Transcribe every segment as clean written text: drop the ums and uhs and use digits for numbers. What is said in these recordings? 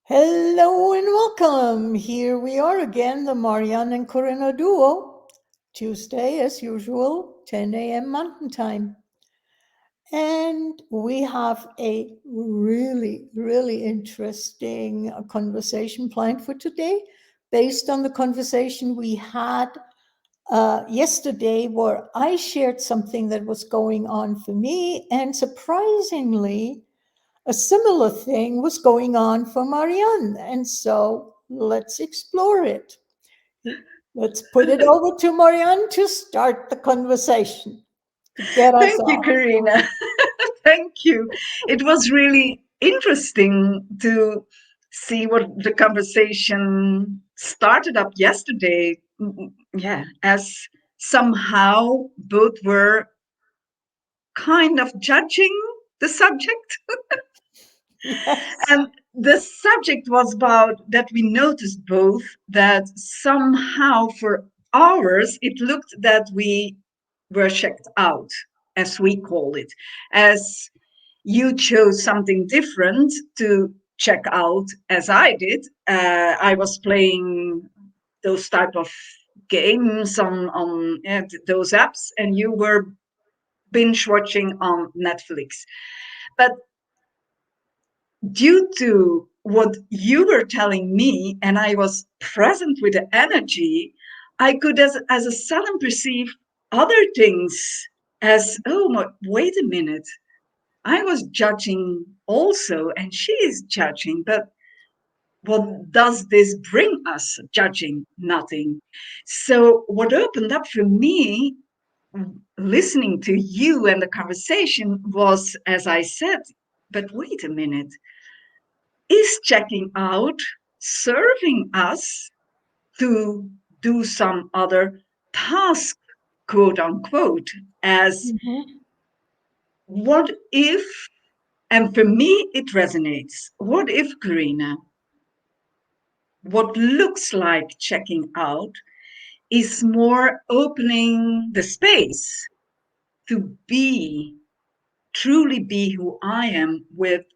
Hello and welcome. Here we are again, the Marianne and Corinna duo. Tuesday, as usual, 10 a.m. Mountain Time. And we have a really interesting conversation planned for today based on the conversation we had yesterday, where I shared something that was going on for me. And surprisingly, a similar thing was going on for Marianne. And so let's explore it. Let's put it over to Marianne to start the conversation, to get us Thank you, off. Karina. Thank you. It was really interesting to see what the conversation started up yesterday. Yeah, as somehow both were kind of judging the subject. Yes. And the subject was about that we noticed both that somehow for hours it looked that we were checked out, as we call it, as you chose something different to check out as I did. I was playing those type of games on those apps, and you were binge watching on Netflix. But due to what you were telling me, and I was present with the energy, I could, as a sudden, perceive other things as, oh, wait a minute. I was judging also, and she is judging, but what does this bring us? Judging nothing. So, what opened up for me, listening to you and the conversation, was, as I said, but wait a minute, is checking out serving us to do some other task, quote unquote, as Mhm. what if, and for me it resonates, what if, Karina, what looks like checking out is more opening the space to be, truly be who I am with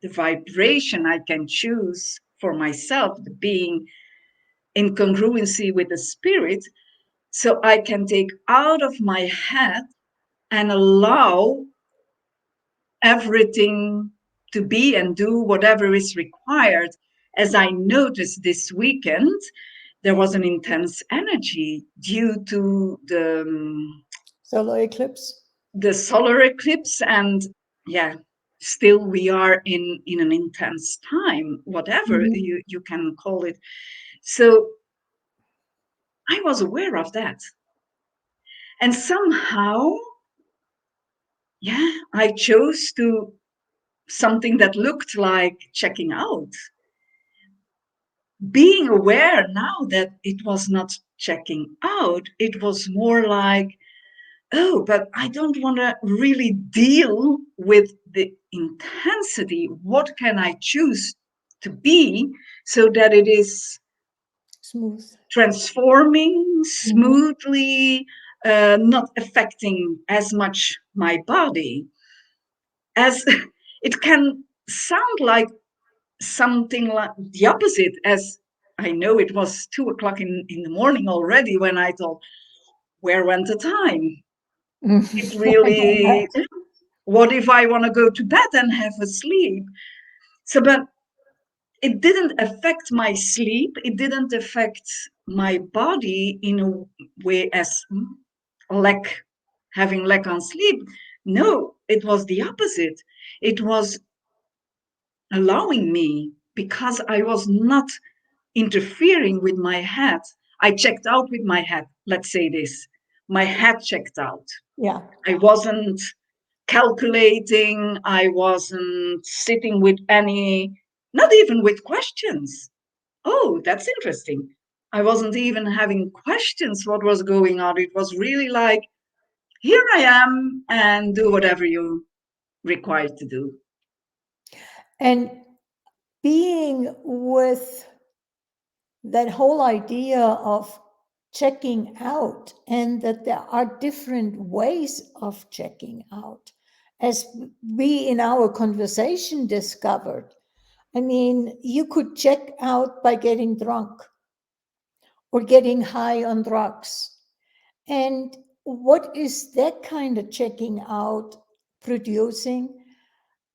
the vibration I can choose for myself, the being in congruency with the spirit, so I can take out of my head and allow everything to be and do whatever is required. As I noticed this weekend, there was an intense energy due to Solar eclipse. the solar eclipse, and yeah, still we are in an intense time, whatever Mhm. you can call it. So I was aware of that, and somehow, yeah, I chose to something that looked like checking out, being aware now that it was not checking out, it was more like, oh, but I don't want to really deal with the intensity. What can I choose to be so that it is Smooth. transforming Mhm. smoothly, not affecting as much my body as it can sound like something like the opposite, as I know it was 2 o'clock in the morning already when I thought, where went the time? It really, what if I want to go to bed and have a sleep? So, but it didn't affect my sleep. It didn't affect my body in a way as lack, having lack on sleep. No, it was the opposite. It was allowing me because I was not interfering with my head. I checked out with my head. Let's say this. My head checked out. Yeah. I wasn't calculating. I wasn't sitting with any, not even with questions. Oh, that's interesting. I wasn't even having questions what was going on. It was really like, here I am and do whatever you require to do. And being with that whole idea of checking out, and that there are different ways of checking out, as we in our conversation discovered. I mean, you could check out by getting drunk or getting high on drugs. And what is that kind of checking out producing?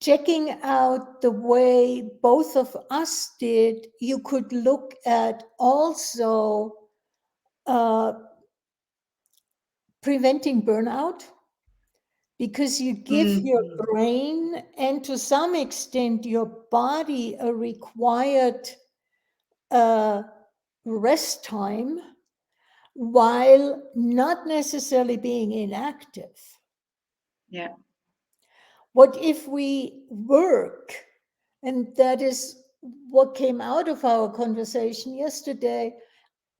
Checking out the way both of us did, you could look at also uh, preventing burnout, because you give your Mhm. brain and to some extent your body a required uh, rest time while not necessarily being inactive. Yeah. What if we work? And that is what came out of our conversation yesterday.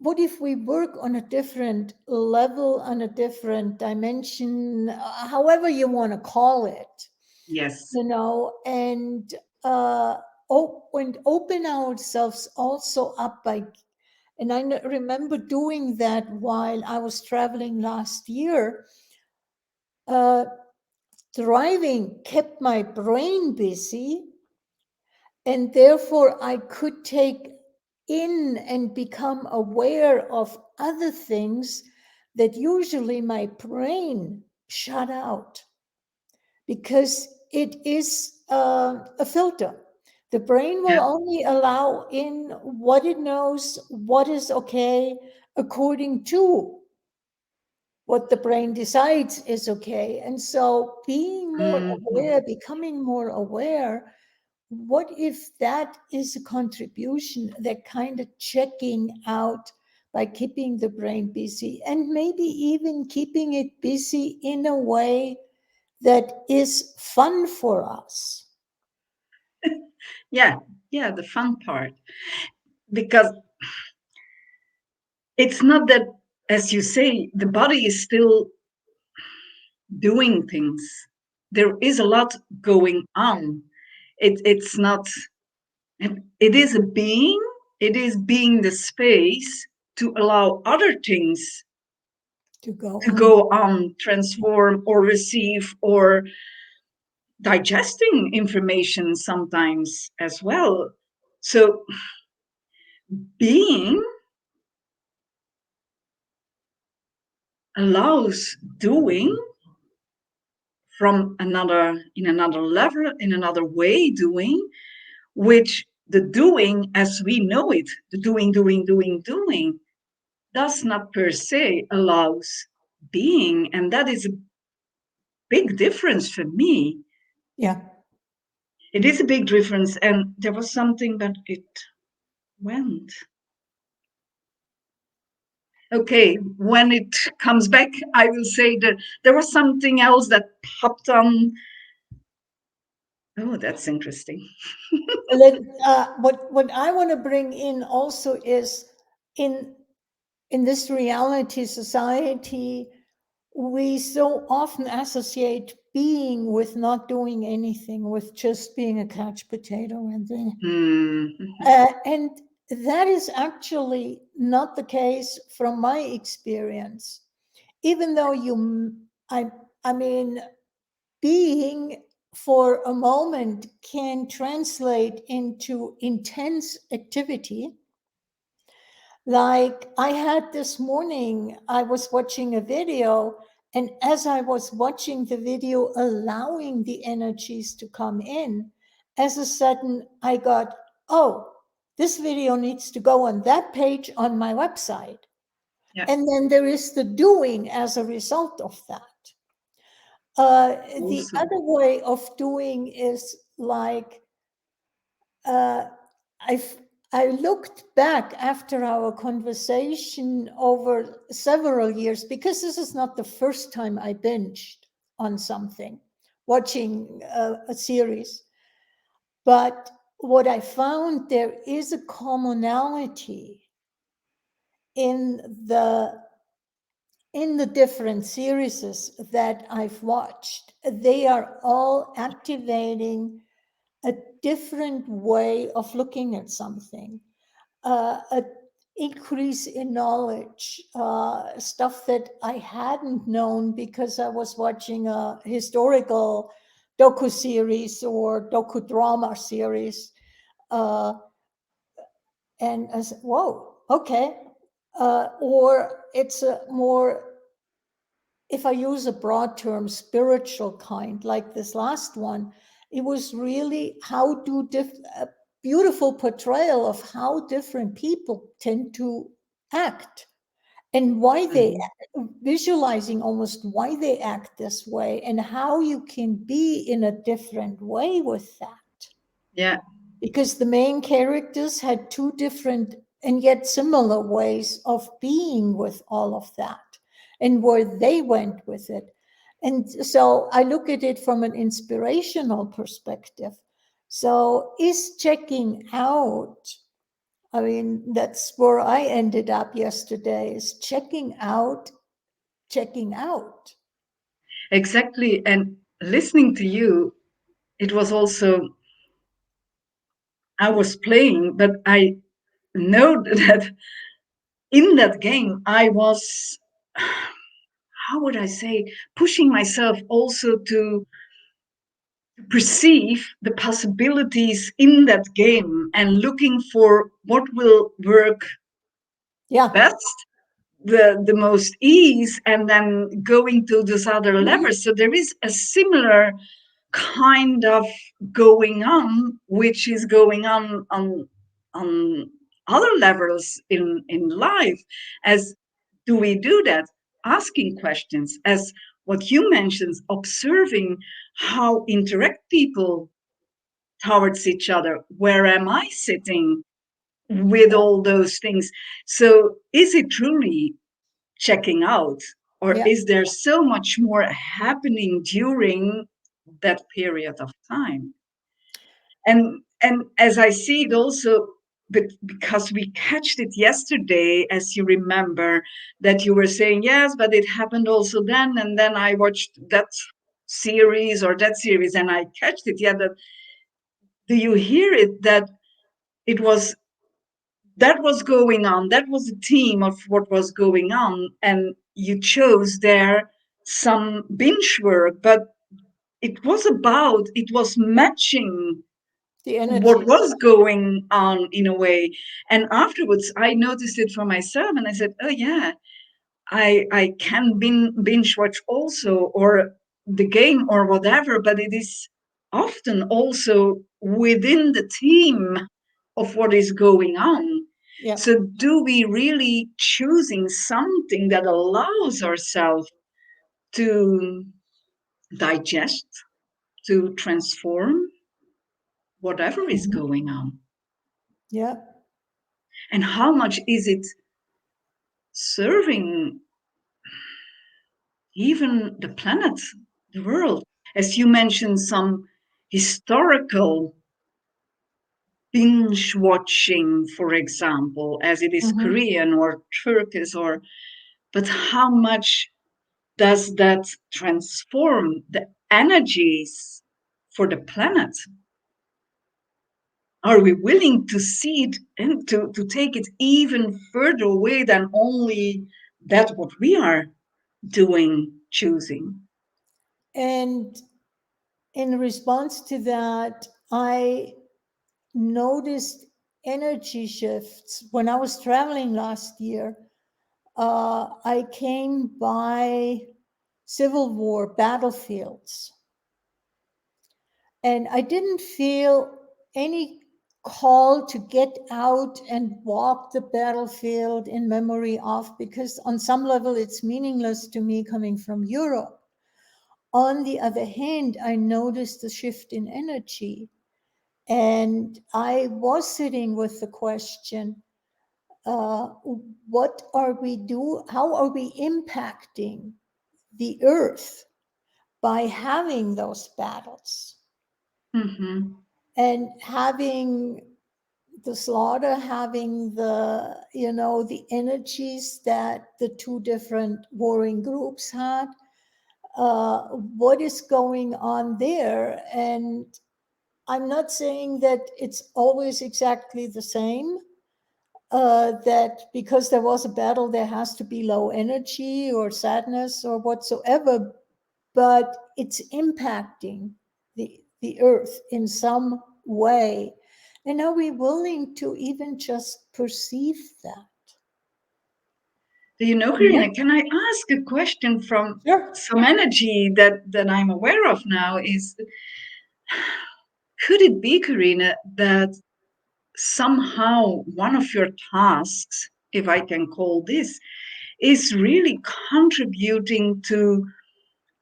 What if we work on a different level, on a different dimension, however you want to call it, Yes. and and open ourselves also up by, and I remember doing that while I was traveling last year. Uh, Driving kept my brain busy, and therefore I could take in and become aware of other things that usually my brain shut out, because it is a filter. The brain will Yeah. only allow in what it knows, what is okay, according to what the brain decides is okay. And so being more Mhm. aware, becoming more aware, what if that is a contribution, that kind of checking out by keeping the brain busy, and maybe even keeping it busy in a way that is fun for us? Yeah. Yeah. The fun part, because it's not that, as you say, the body is still doing things. There is a lot going on. It's not, it is a being, it is being the space to allow other things To go to on. go on, transform or receive or digesting information sometimes as well. So being allows doing from another, in another level, in another way doing, which the doing as we know it, the doing, does not per se allows being. And that is a big difference for me. Yeah. It is a big difference. And there was something that it went. Okay, when it comes back, I will say that there was something else that popped on. Oh, that's interesting. What I want to bring in also is, in in this reality society, we so often associate being with not doing anything, with just being a couch potato, Mm-hmm. and that is actually not the case from my experience. Even though I mean, being for a moment can translate into intense activity. Like I had this morning, I was watching a video, and as I was watching the video, allowing the energies to come in, as a sudden I got, oh, this video needs to go on that page on my website. Yeah, And then there is the doing as a result of that. The also. other way of doing is like, uh, I've I looked back after our conversation over several years, because this is not the first time I binged on something, watching a series. But what I found, there is a commonality in the different series that I've watched. They are all activating a different way of looking at something, a increase in knowledge, stuff that I hadn't known because I was watching a historical docu series or docu drama series. And I said, whoa, okay. Or it's a more, if I use a broad term, spiritual kind, like this last one, it was really how do a beautiful portrayal of how different people tend to act and why they visualizing almost why they act this way and how you can be in a different way with that. Yeah. Because the main characters had two different and yet similar ways of being with all of that and where they went with it. And so I look at it from an inspirational perspective. So is checking out, I mean, that's where I ended up yesterday, is checking out. Exactly. And listening to you, it was also, I was playing, but I know that in that game, I was, how would I say, pushing myself also to perceive the possibilities in that game and looking for what will work Yeah. best, the most ease, and then going to those other levels. So there is a similar kind of going on, which is going on other levels in life. As do we do that? Asking questions, as what you mentioned, observing how interact people towards each other. Where am I sitting with all those things? So is it truly checking out, or Yeah. is there so much more happening during that period of time? And as I see it also, but because we catched it yesterday, as you remember, that you were saying yes, but it happened also then, and then I watched that series or that series, and I catched it. Yeah, that, do you hear it? That it was, that was going on, that was the theme of what was going on, and you chose there some binge work, but it was matching The what energy. was going on in a way. And afterwards I noticed it for myself, and I said, oh yeah, I can binge watch also, or the game or whatever, but it is often also within the theme of what is going on. Yeah. So do we really choosing something that allows ourselves to digest, to transform whatever is going on? Yeah. And how much is it serving even the planet, the world? As you mentioned, some historical binge watching, for example, as it is Korean or Turkish, or, but how much does that transform the energies for the planet? Are we willing to see it and to take it even further away than only that what we are doing, choosing? And in response to that, I noticed energy shifts. When I was traveling last year, I came by Civil War battlefields. And I didn't feel any call to get out and walk the battlefield in memory of, because on some level it's meaningless to me coming from Europe. On the other hand, I noticed the shift in energy. And I was sitting with the question, what are we do? How are we impacting the earth by having those battles Mm-hmm. and having the slaughter, having the energies that the two different warring groups had? What is going on there? And I'm not saying that it's always exactly the same, that because there was a battle, there has to be low energy or sadness or whatsoever, but it's impacting the earth in some way. And are we willing to even just perceive that? Do you know, Karina, can I ask a question from Sure. some energy that I'm aware of now? Is could it be, Karina, that somehow one of your tasks, if I can call this, is really contributing to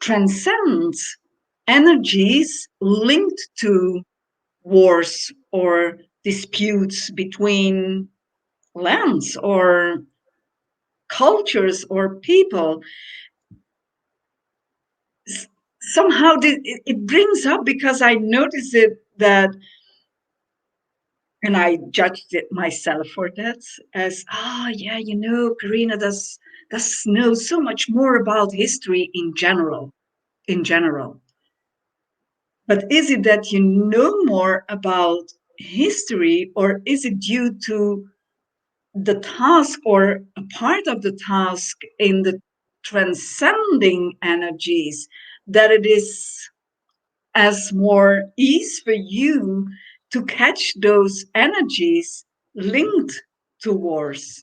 transcend energies linked to wars or disputes between lands or cultures or people? Somehow it brings up, because I noticed it that, and I judged it myself for that, as, yeah, Karina does know so much more about history in general. But is it that you know more about history, or is it due to the task or a part of the task in the transcending energies, that it is as more ease for you to catch those energies linked to wars?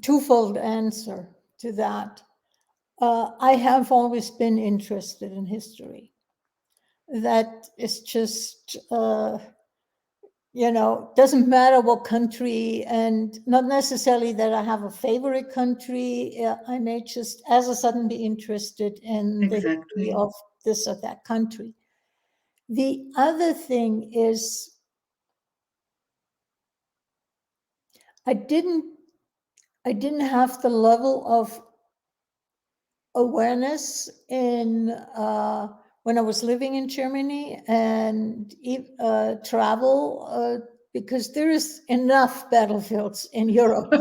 Twofold answer to that. I have always been interested in history. That is just, doesn't matter what country, and not necessarily that I have a favorite country. I may just, as a sudden, be interested in the history Exactly. of this or that country. The other thing is, I didn't have the level of awareness in when I was living in Germany and travel, because there is enough battlefields in Europe.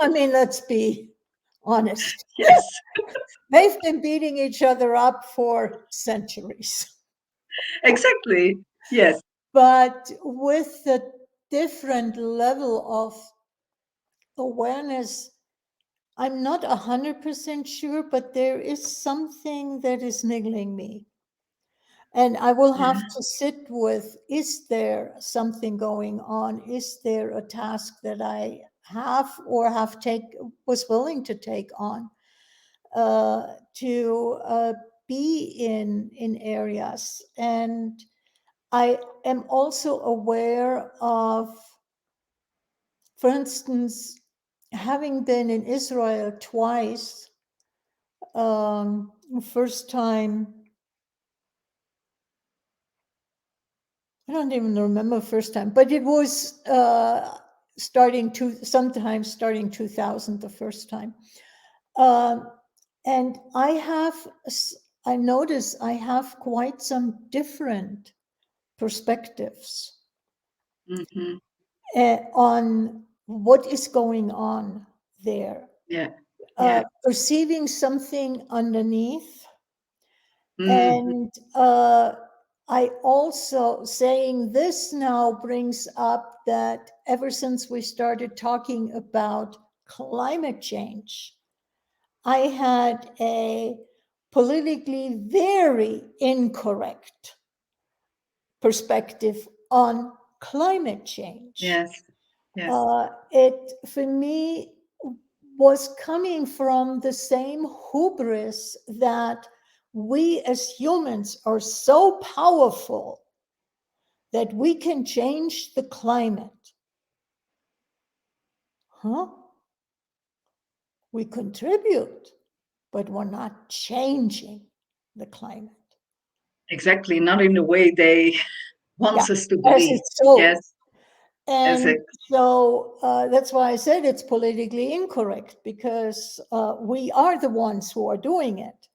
I mean, let's be honest. Yes, They've been beating each other up for centuries. exactly. Yes. But with the different level of awareness, I'm not 100% sure, but there is something that is niggling me. And I will have Yeah. to sit with, is there something going on? Is there a task that I have or was willing to take on to be in areas? And I am also aware of, for instance, having been in Israel twice, first time, I don't even remember first time, but it was sometimes starting 2000, the first time. And I notice I have quite some different perspectives Hmm. on what is going on there. Yeah. Yeah. Perceiving something underneath. Hmm. And I also, saying this now brings up that ever since we started talking about climate change, I had a politically very incorrect perspective on climate change. Yes. Yes. It, for me, was coming from the same hubris that we as humans are so powerful that we can change the climate. Huh? We contribute, but we're not changing the climate. Exactly. Not in the way they Yeah, want us to as believe. it's so. Yes. As And it. so that's why I said it's politically incorrect, because we are the ones who are doing it.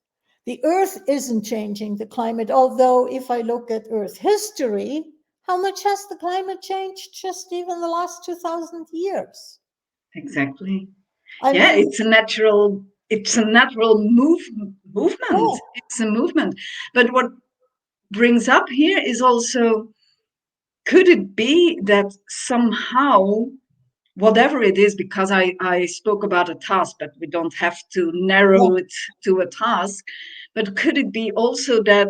The Earth isn't changing the climate, although if I look at Earth history, how much has the climate changed just even the last 2,000 years? Exactly. I Yeah, mean, it's a natural movement. yeah, It's a movement. But what brings up here is also, could it be that somehow, whatever it is, because I spoke about a task, but we don't have to yeah, narrow it to a task, but could it be also that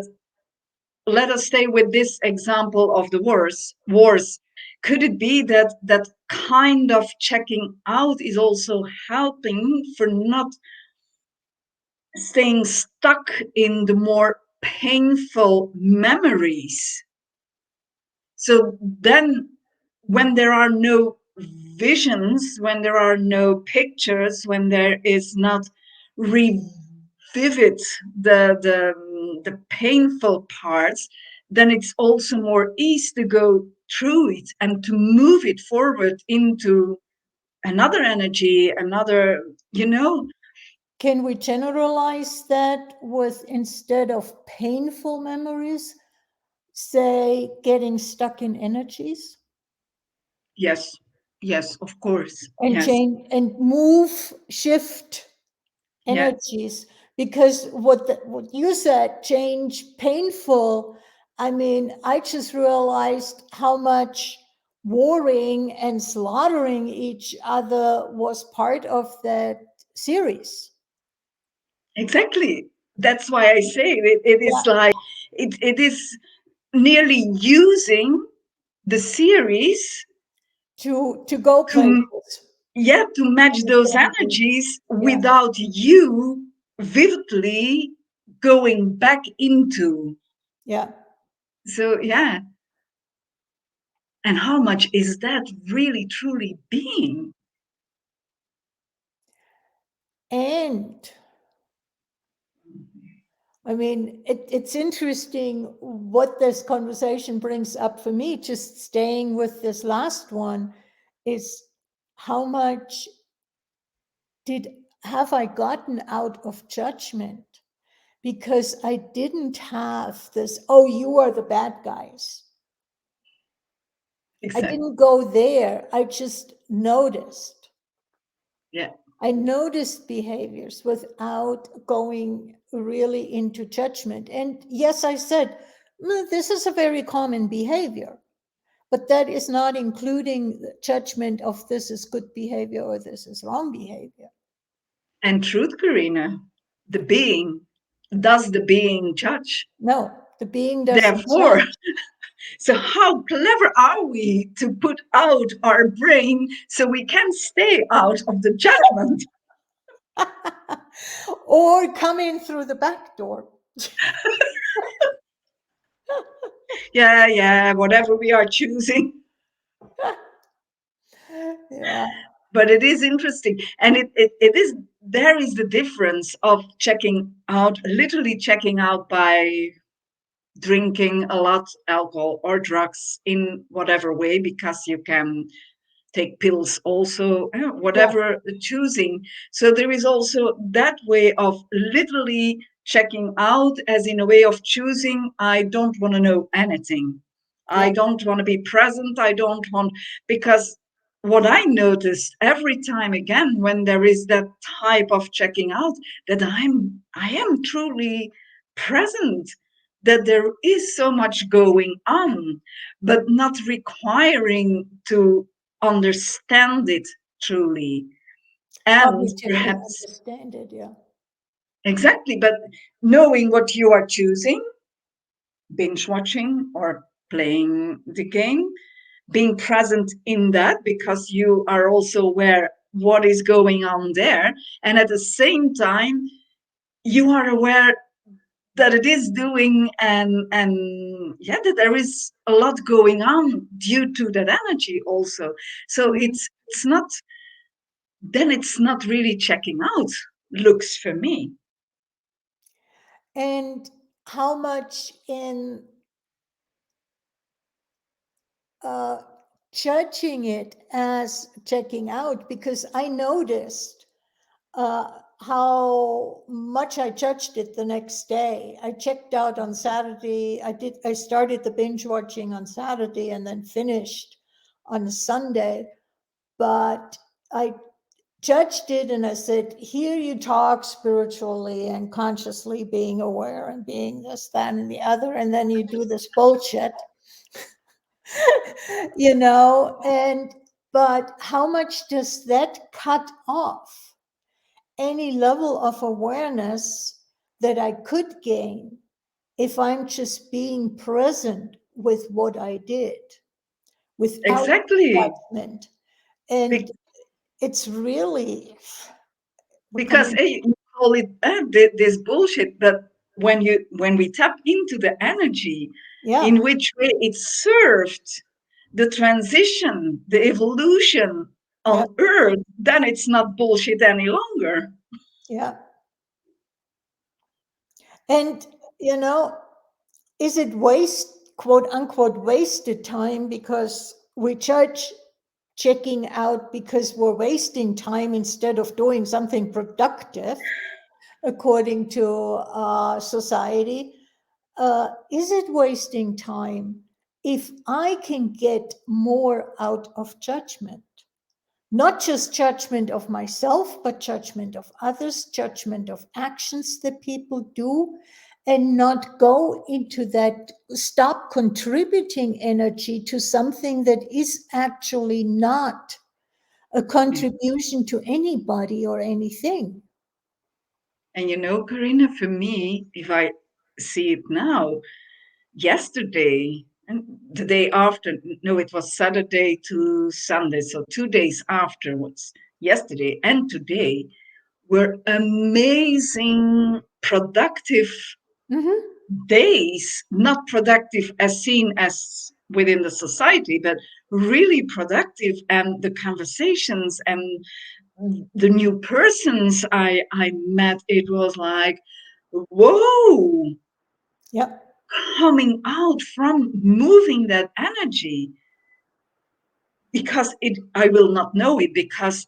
let us stay with this example of the wars. Could it be that that kind of checking out is also helping for not staying stuck in the more painful memories? So then, when there are no visions, when there are no pictures, when there is not revivid the painful parts, then it's also more easy to go through it and to move it forward into another energy, another, you know. Can we generalize that with, instead of painful memories, say getting stuck in energies? Yes, yes, of course. And Yes, change and move, shift yeah, energies, because what you said, change painful. I mean, I just realized how much warring and slaughtering each other was part of that series. exactly. That's why I say it Yeah, is like it is nearly using the series to go to, places yeah, to match in the those energy. energies Yeah, without you vividly going back into. yeah. So yeah, and how much is that really truly being? And I mean, it's interesting what this conversation brings up for me, just staying with this last one, is how much did have I gotten out of judgment? Because I didn't have this, oh, you are the bad guys. I Exactly. didn't go there. I just noticed. Yeah. I noticed behaviors without going really into judgment. And yes, I said, this is a very common behavior, but that is not including the judgment of this is good behavior or this is wrong behavior. And truth, Karina, the being, does the being judge? No, the being doesn't Therefore, judge. so how clever are we to put out our brain so we can stay out of the judgment? Or come in through the back door. Yeah, yeah, whatever we are choosing. Yeah, But it is interesting. And it is, there is the difference of checking out, literally checking out by drinking a lot alcohol or drugs in whatever way, because you can take pills also, yeah, whatever choosing. So there is also that way of literally checking out, as in a way of choosing, I don't want to know anything, I yeah. don't want to be present, I don't want, because what I noticed every time again when there is that type of checking out, that I am truly present, that there is so much going on, but not requiring to understand it truly. And Cognitively perhaps, understand it. Yeah, exactly, but knowing what you are choosing, binge watching or playing the game, being present in that because you are also aware what is going on there. And at the same time, you are aware that it is doing, and yeah, that there is a lot going on due to that energy also. So mhm. it's not, then it's not really checking out, looks for me. And how much in uh, judging it as checking out? Because I noticed how much I judged it the next day. I checked out on Saturday. I started the binge watching on Saturday and then finished on Sunday. But I judged it and I said, here you talk spiritually and consciously being aware and being this, that, and the other, and then you do this bullshit, and but how much does that cut off any level of awareness that I could gain if I'm just being present with what I did without Exactly. judgment. And Be- it's really, we're because coming, you call it this bullshit, but when we tap into the energy yeah, in which way it served the transition, the evolution yeah, on Earth, then it's not bullshit any longer. yeah. And, you know, is it quote unquote, wasted time because we judge checking out because we're wasting time instead of doing something productive, according to society? Is it wasting time if I can get more out of judgment? Not just judgment of myself, but judgment of others, judgment of actions that people do, and not go into that, stop contributing energy to something that is actually not a contribution to anybody or anything. And you know, Karina, for me, if I see it now, yesterday and the day after, no, it was Saturday to Sunday, so 2 days afterwards, yesterday and today, were amazing, productive Mm-hmm. days, not productive as seen as within the society, but really productive. And the conversations and the new persons I met, it was like, whoa, Yep. coming out from moving that energy, because it I will not know it because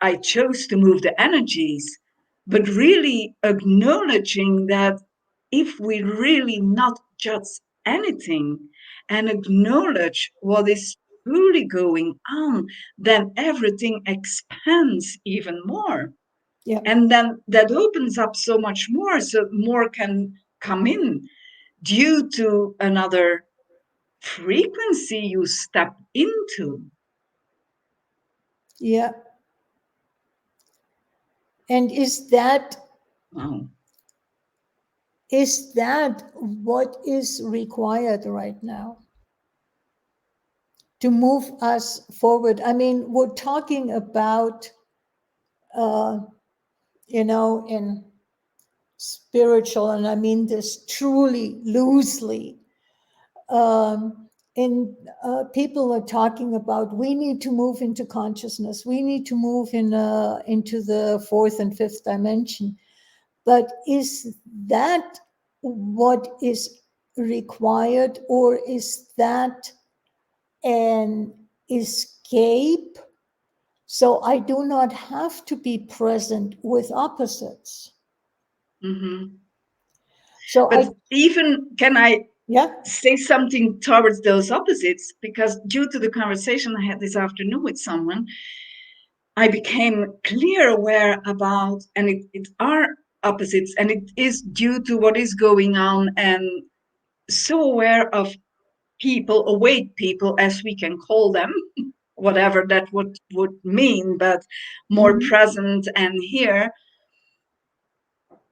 I chose to move the energies, but really acknowledging that if we really not judge anything and acknowledge what is truly going on, then everything expands even more. Yep. And then that opens up so much more, so more can come in due to another frequency you step into. Yeah. And Wow. is that what is required right now to move us forward? I mean, we're talking about, uh, in spiritual, and I mean this truly loosely. Um, and people are talking about we need to move into consciousness. We need to move into the fourth and fifth dimension. But is that what is required, or is that an escape? So I do not have to be present with opposites. Hmm. So But even can I yeah, say something towards those opposites? Because due to the conversation I had this afternoon with someone, I became clear aware about, and it are opposites, and it is due to what is going on, and so aware of people, awake people, as we can call them, whatever that would mean, but more mhm, present and here,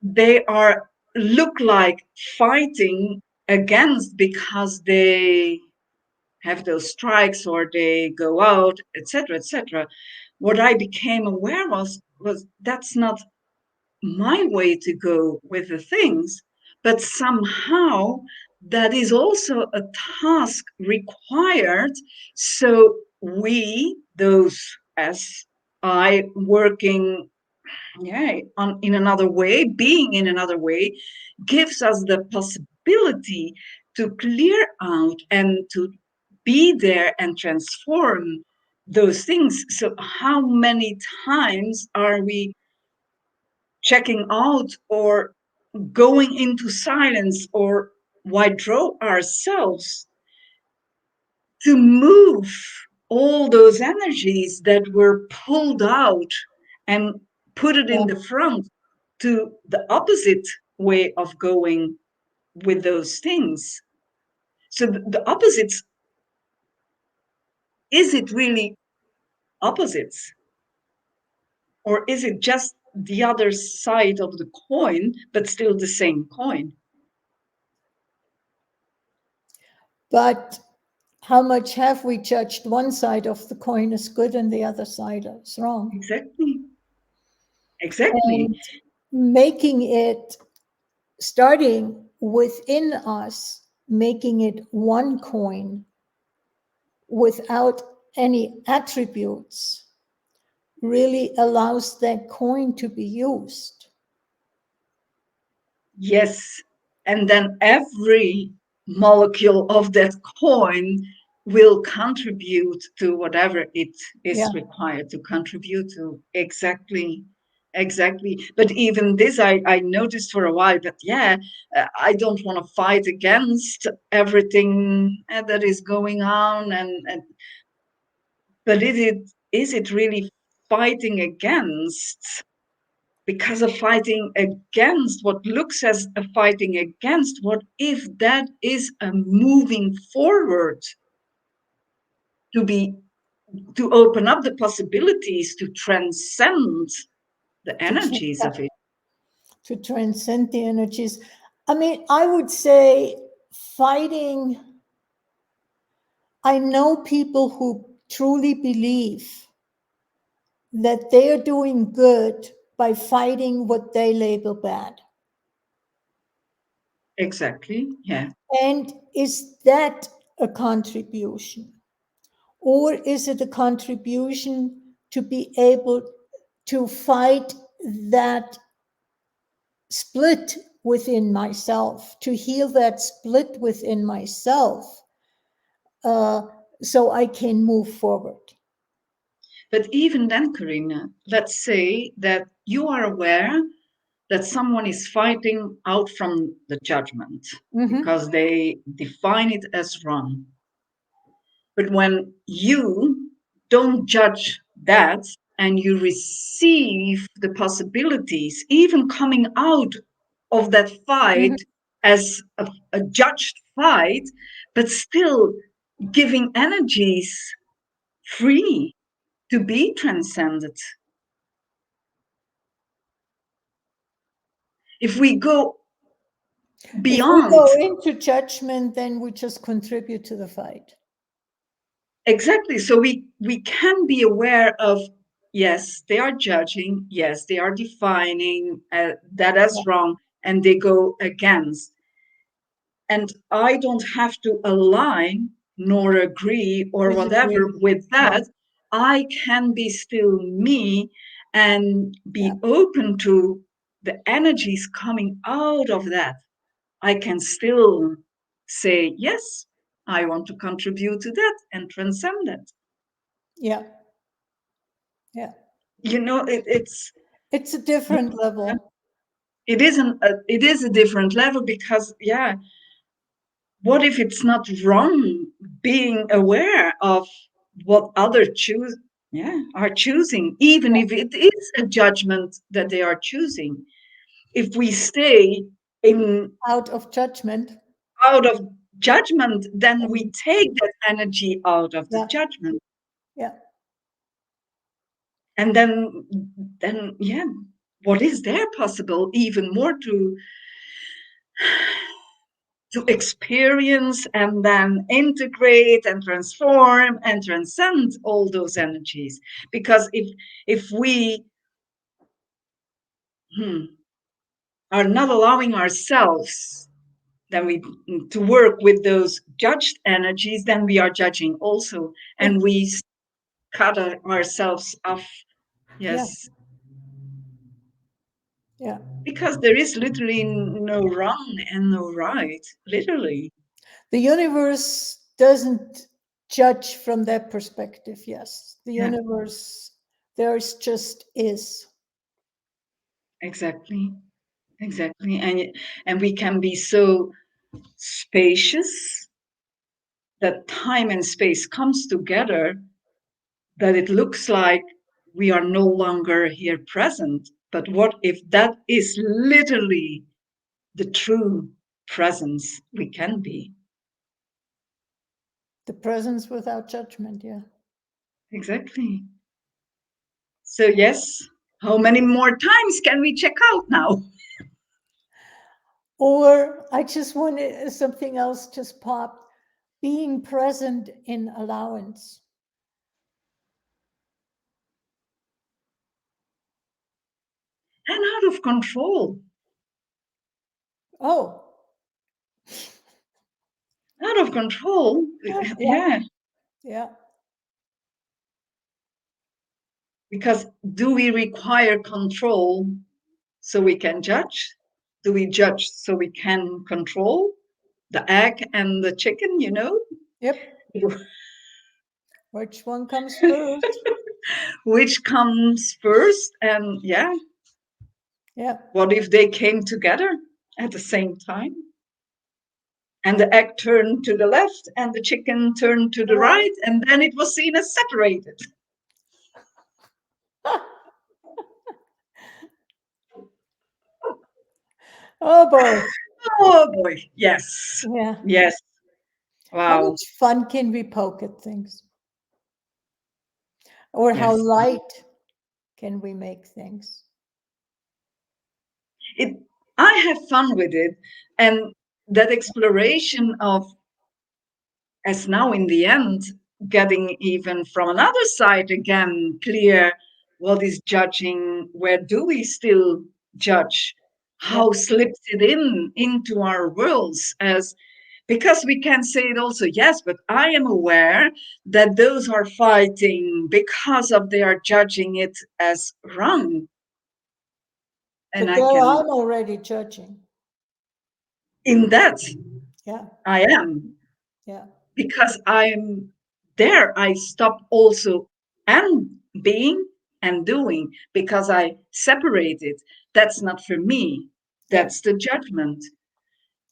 they are look like fighting against because they have those strikes or they go out, etc., etc. What I became aware was that's not my way to go with the things, but somehow that is also a task required. So we, those as I working, yeah, on in another way, being in another way, gives us the possibility to clear out and to be there and transform those things. So how many times are we checking out or going into silence or withdraw ourselves to move all those energies that were pulled out and put it in yeah, the front to the opposite way of going with those things. So the opposites, is it really opposites? Or is it just the other side of the coin, but still the same coin? But how much have we judged one side of the coin as good and the other side as wrong? Exactly. Exactly. And making it, starting within us, making it one coin without any attributes, really allows that coin to be used. Yes. And then every molecule of that coin will contribute to whatever it is Yeah. required to contribute to. Exactly. Exactly. But even this, I noticed for a while, but yeah, I don't want to fight against everything that is going on. But is it really fighting against? Because of fighting against what looks as a fighting against, what if that is a moving forward to be to open up the possibilities to transcend the To, energies of it? to transcend the energies. I mean, I would say fighting, I know people who truly believe that they are doing good by fighting what they label bad. Exactly. Yeah. And is that a contribution? Or is it a contribution to be able to fight that split within myself, to heal that split within myself, uh, so I can move forward? But even then, Karina, let's say that you are aware that someone is fighting out from the judgment Mm-hmm. because they define it as wrong. But when you don't judge that and you receive the possibilities, even coming out of that Mm-hmm. fight as a judged fight, but still giving energies free to be transcended. If we go If we beyond, go into judgment, then we just contribute to the fight. exactly, so we can be aware of, yes, they are judging, yes, they are defining that Yeah. as wrong, and they go against, and I don't have to align nor agree or whatever Disagree. with No. that. I can be still me and Yeah. be open to the energies coming out of that. I can still say, yes, I want to contribute to that and transcend it. Yeah. Yeah. It's It's a different level. it is a different level because, yeah, what if it's not wrong being aware of what other choose are choosing, even if it is a judgment that they are choosing? If we stay in Out of judgment. out of judgment, then we And take that energy out of the yeah. judgment, Yeah. and then yeah, what is there possible even more to experience and then integrate and transform and transcend all those energies? Because if we are not allowing ourselves then we to work with those judged energies, then we are judging also, Yeah. and we cut ourselves off. Yeah. Yes, Yeah. because there is literally no wrong and no right, literally. The universe doesn't judge from that perspective. Yes. The Yeah, universe, there's just is. exactly, exactly. And we can be so spacious that time and space comes together, that it looks like we are no longer here present. But what if that is literally the true presence we can be? The presence without judgment. Yeah. Exactly. So, yes, how many more times can we check out now? Or I just wanted something else just popped. being present in allowance. And out of control. Oh, Out of control. Yeah. yeah. Because do we require control so we can judge? Do we judge so we can control? The egg and the chicken, you know? Yep. Which one comes first? Which comes first? And yeah, Yeah. what if they came together at the same time? And the egg turned to the left and the chicken turned to the right, and then it was seen as separated. Oh boy. Oh boy, yes. Yeah. Yes. How Wow. much fun can we poke at things? Or how Yes. light can we make things? I have fun with it. And that exploration of, as now in the end, getting even from another side again clear what is judging, where do we still judge, how slips it into our worlds, as because we can say it also, yes, but I am aware that those are fighting because of they are judging it as wrong. And But I there can, I'm already judging. in that Yeah. I am, Yeah. because I'm there, I stop also and being and doing, because I separate it. That's not for me. Yeah. That's the judgment.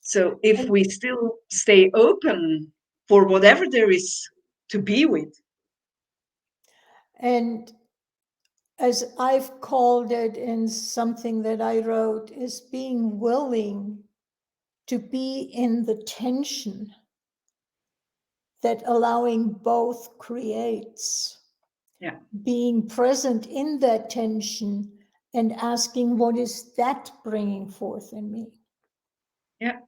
So if And, we still stay open for whatever there is to be with. and as I've called it in something that I wrote, is being willing to be in the tension that allowing both creates. Yeah. Being present in that tension and asking, what is that bringing forth in me? Yeah.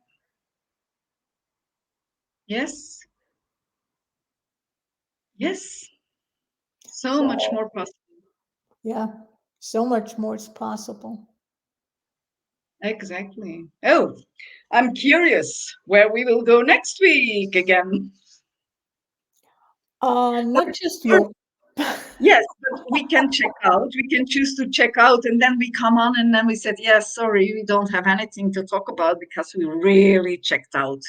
Yes. Yes. So much more possible. Yeah, so much more is possible. Exactly. Oh, I'm curious where we will go next week again. Not just Or- you. Yes, but we can check out. We can choose to check out, and then we come on, and then we said, "Yes, sorry, we don't have anything to talk about because we really checked out."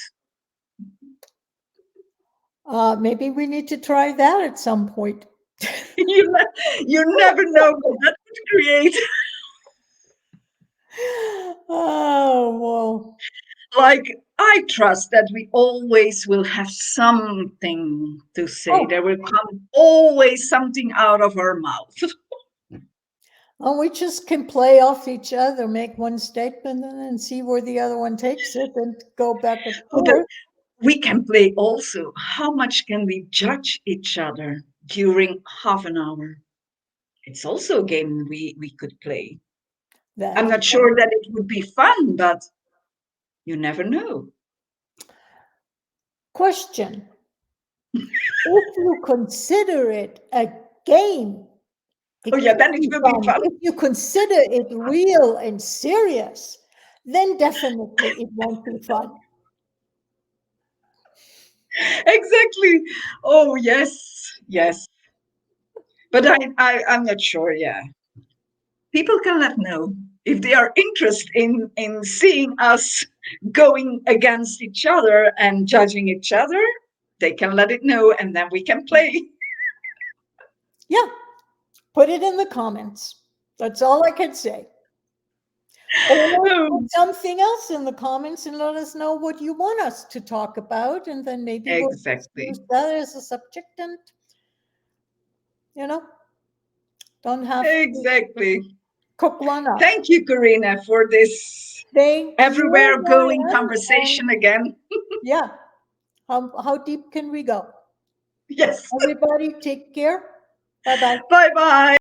Maybe we need to try that at some point. You never know what that would create. Oh, well, Like, I trust that we always will have something to say. oh, There will come always something out of our mouth. oh, we just can play off each other, make one statement, and then see where the other one takes it, and go back and But forth. we can play also. How much can we judge each other during half an hour? It's also a game we could play. I'm That not sure that it would be fun, but you never know. question: if you consider it a game, it Oh, yeah, could then it be will be fun. fun. If you consider it real and serious, then definitely it won't be fun. Exactly. Oh, yes, yes. But I'm not sure. Yeah, people can let know if they are interested in seeing us going against each other and judging each other. They can let it know, and then we can play. Yeah, put it in the comments. That's all I can say. Or Oh, put something else in the comments and let us know what you want us to talk about, and then maybe we'll just use exactly. that as a subject, and you know, don't have to Exactly. cook one up. Thank you, Karina, for this Thank you, everywhere going Marianne. And conversation again. yeah, how deep can we go? Yes. Everybody, take care. Bye bye. Bye bye.